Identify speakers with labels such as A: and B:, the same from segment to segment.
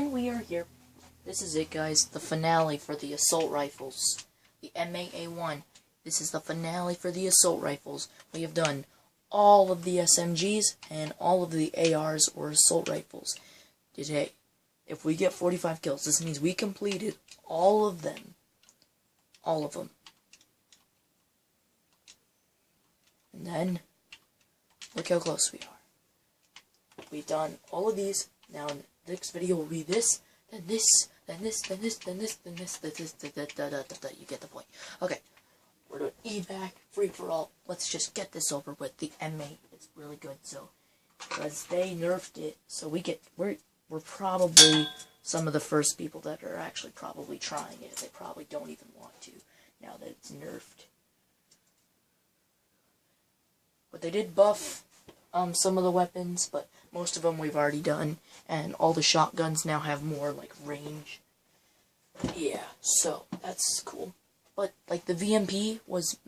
A: And we are here. This is it, guys. The finale for the assault rifles. The M8A1. This is the finale for the assault rifles. We have done all of the SMGs and all of the ARs or assault rifles today. If we get 45 kills, this means we completed all of them. All of them. And then, look how close we are. We've done all of these. Now, in the next video will be this, then this, then this, then this, then this, then this, then this, you get the point. Okay, we're doing evac, free for all. Let's just get this over with. The M8 is really good, so, because they nerfed it, so we're probably some of the first people that are actually probably trying it. They probably don't even want to, now that it's nerfed. But they did buff some of the weapons, but most of them we've already done, and all the shotguns now have more, like, range. Yeah, so, that's cool. But, like, the VMP was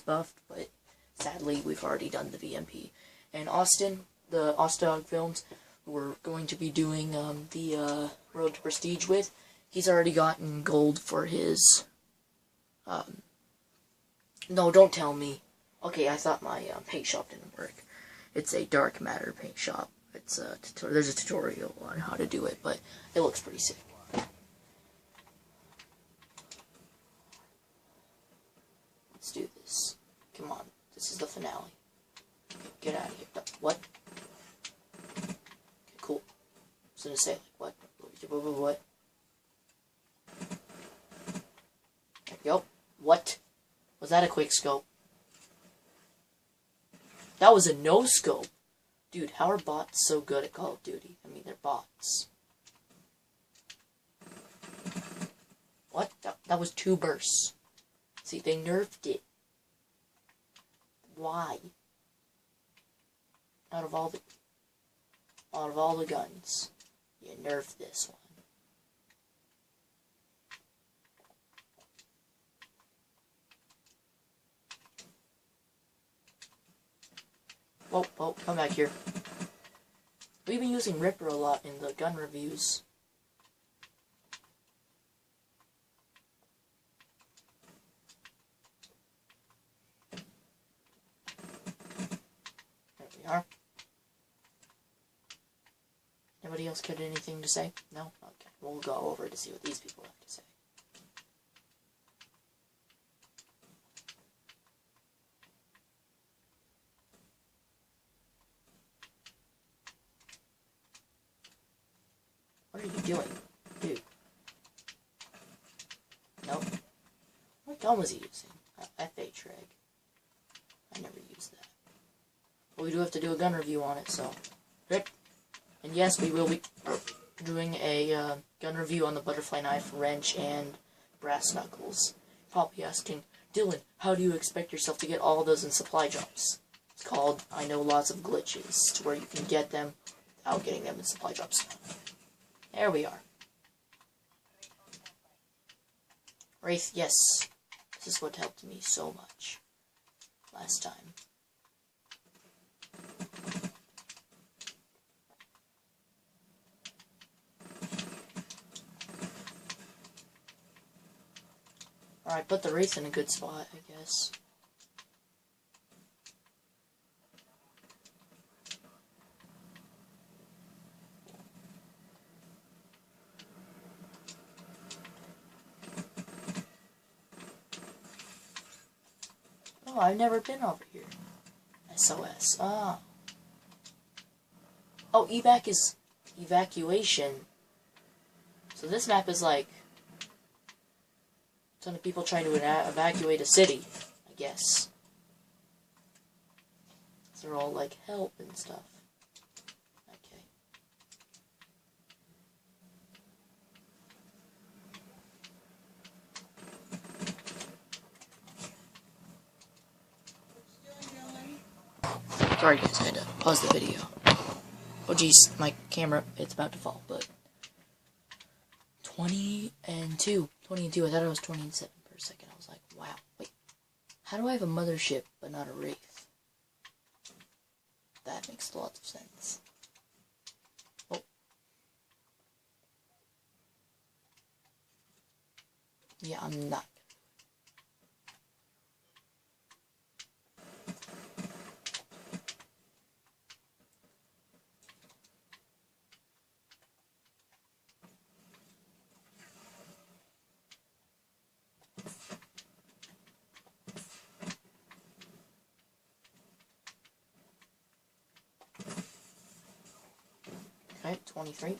A: buffed, but sadly, we've already done the VMP. And Austin, the Ostdog Films, who we're going to be doing the Road to Prestige with, he's already gotten gold for his, no, don't tell me. Okay, I thought my paint shop didn't work. It's a dark matter paint shop. It's there's a tutorial on how to do it, but it looks pretty sick. Let's do this. Come on, this is the finale. Get out of here. What? Okay, cool. I was gonna say, like, what? There we go. What? Was that a quick scope? That was a no-scope. Dude, how are bots so good at Call of Duty? I mean, they're bots. What? That was 2 bursts. See, they nerfed it. Why? Out of all the guns, you nerfed this one. Whoa, come back here. We've been using Ripper a lot in the gun reviews. There we are. Anybody else got anything to say? No? Okay. We'll go over to see what these people have to say. What are you doing? Dude. Nope. What gun was he using? FA Treg. I never used that. But we do have to do a gun review on it, so. Rip. And yes, we will be doing a gun review on the butterfly knife, wrench, and brass knuckles. Probably asking, Dylan, how do you expect yourself to get all of those in supply drops? It's called, I know lots of glitches, to where you can get them without getting them in supply drops. There we are. Wraith, yes. This is what helped me so much last time. Alright, put the Wraith in a good spot, I guess. Oh, I've never been over here. SOS. Ah. Oh, evac is evacuation. So this map is like a ton of people trying to evacuate a city, I guess. They're all like help and stuff. Okay. Sorry guys, I had to pause the video. Oh jeez, my camera, it's about to fall, but 20 and 2, I thought it was 20 and 7 for a second. I was like, wow, wait, how do I have a mothership but not a Wraith? That makes lots of sense. Oh. Yeah, I'm not. Okay, 23.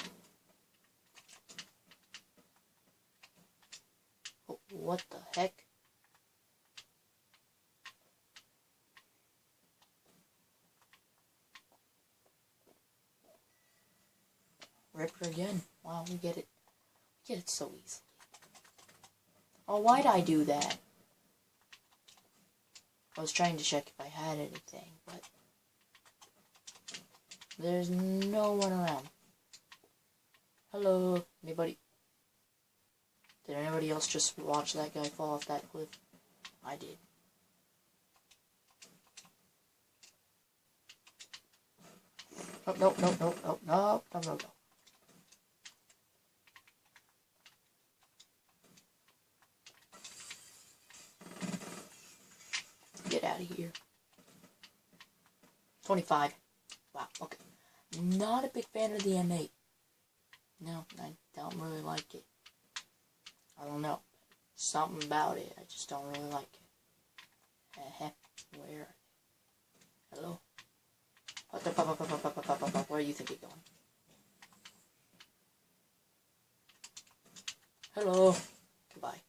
A: Oh, what the heck? Ripper again. Wow, we get it. We get it so easily. Oh, why'd I do that? I was trying to check if I had anything, but there's no one around. Hello, anybody? Did anybody else just watch that guy fall off that cliff? I did. Oh, no, no, no, no, no, no, no, no. Get out of here. 25. Wow, okay. Not a big fan of the M8. No, I don't really like it. I don't know. Something about it. I just don't really like it. Where? Hello? Where do you think you're going? Hello? Goodbye.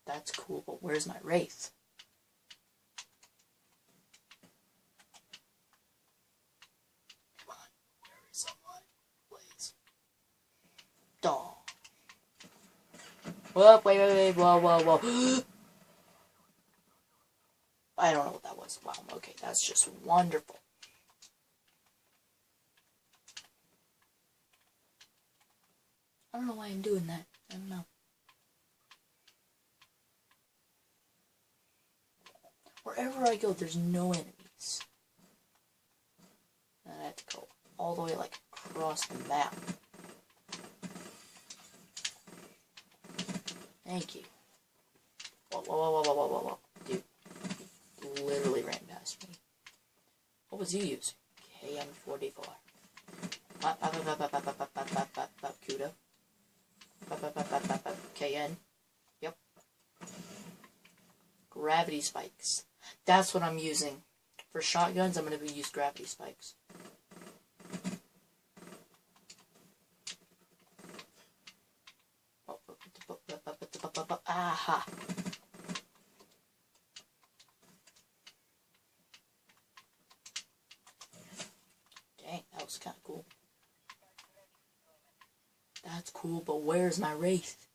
A: That's cool, but where's my wraith? Come on. Where is someone? Please. Dog. Whoa, wait, whoa, whoa, whoa. I don't know what that was. Wow, okay, that's just wonderful. I don't know why I'm doing that. I don't know. Wherever I go, there's no enemies. And I have to go all the way, like, across the map. Thank you. Whoa, whoa, whoa, whoa, whoa, whoa, whoa. Dude, you literally ran past me. What was you using? KM44. Kudo. KN. Yep. Gravity spikes. That's what I'm using. For shotguns, I'm going to use gravity spikes. Aha. Dang, that was kind of cool. That's cool, but where's my wraith?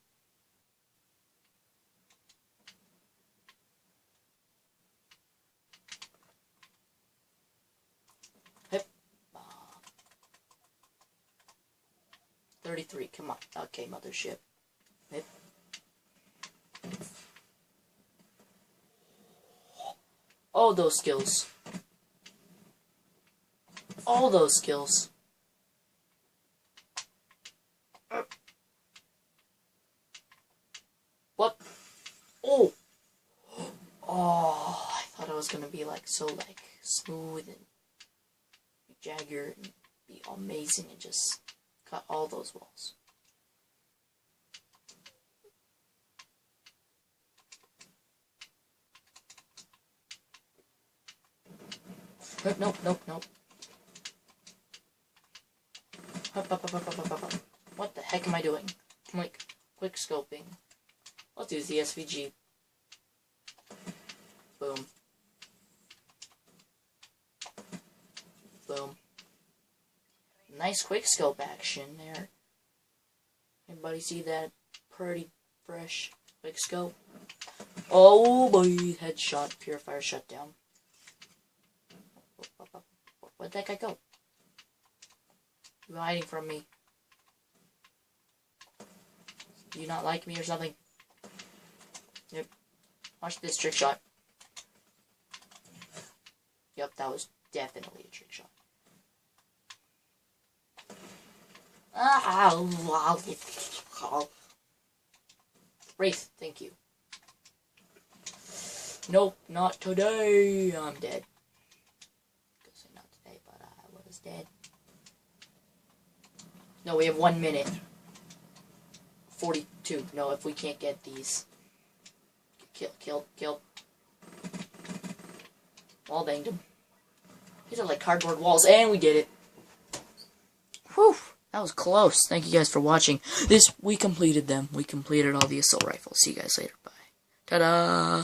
A: Hip. 33, come on. Okay, mothership. Hip. All those skills. All those skills. What? Oh! Oh, I thought it was gonna be like so like smooth and jagged and be amazing and just cut all those walls. Nope, nope, nope. What the heck am I doing? I'm like quick scoping. Let's use the SVG. Boom. Boom. Nice quick scope action there. Anybody see that pretty fresh quick scope? Oh boy, headshot, purifier shutdown. Where'd that guy go? You hiding from me? Do you not like me or something? Yep. Watch this trick shot. Yep, that was definitely a trick shot. Ah! Carl. Wraith, thank you. Nope, not today. I'm dead. Gonna say not today, but I was dead. No, we have 1 minute. 42. No, if we can't get these. Kill. Wall banged him. These are like cardboard walls, and we did it. Whew, that was close. Thank you guys for watching. We completed them. We completed all the assault rifles. See you guys later. Bye. Ta-da!